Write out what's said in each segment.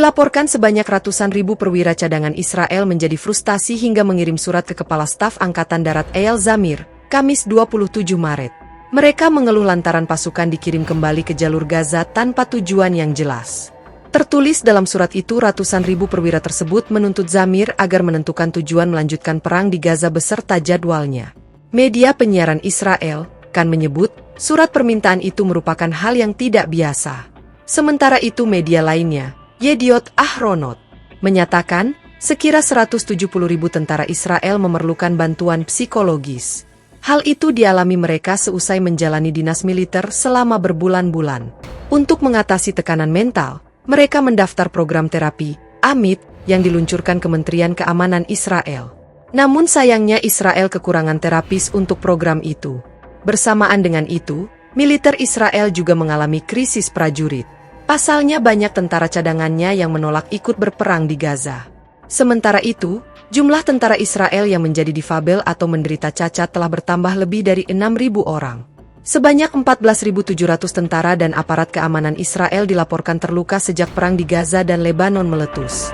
Dilaporkan sebanyak ratusan ribu perwira cadangan Israel menjadi frustasi hingga mengirim surat ke Kepala Staf Angkatan Darat Eyal Zamir, Kamis 27 Maret. Mereka mengeluh lantaran pasukan dikirim kembali ke jalur Gaza tanpa tujuan yang jelas. Tertulis dalam surat itu, ratusan ribu perwira tersebut menuntut Zamir agar menentukan tujuan melanjutkan perang di Gaza beserta jadwalnya. Media penyiaran Israel, Kan, menyebut surat permintaan itu merupakan hal yang tidak biasa. Sementara itu media lainnya, Yediot Ahronot, menyatakan sekira 170 ribu tentara Israel memerlukan bantuan psikologis. Hal itu dialami mereka seusai menjalani dinas militer selama berbulan-bulan. Untuk mengatasi tekanan mental, mereka mendaftar program terapi, AMIT, yang diluncurkan Kementerian Keamanan Israel. Namun sayangnya Israel kekurangan terapis untuk program itu. Bersamaan dengan itu, militer Israel juga mengalami krisis prajurit. Pasalnya banyak tentara cadangannya yang menolak ikut berperang di Gaza. Sementara itu, jumlah tentara Israel yang menjadi difabel atau menderita cacat telah bertambah lebih dari 6.000 orang. Sebanyak 14.700 tentara dan aparat keamanan Israel dilaporkan terluka sejak perang di Gaza dan Lebanon meletus.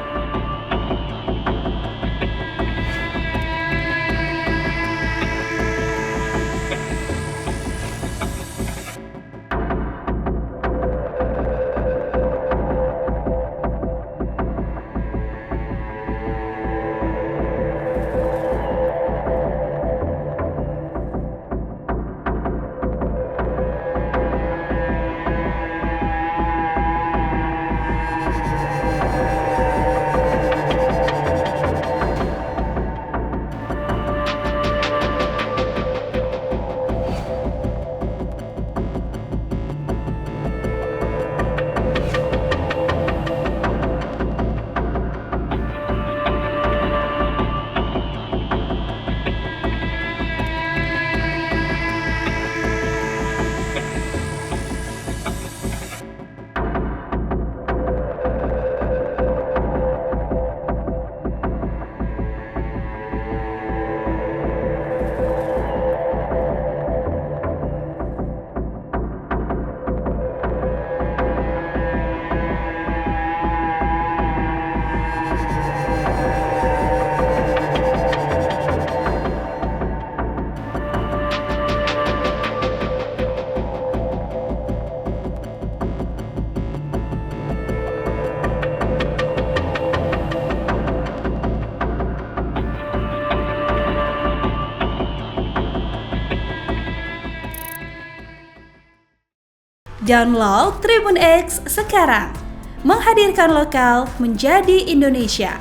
Download Tribun X sekarang, menghadirkan lokal menjadi Indonesia.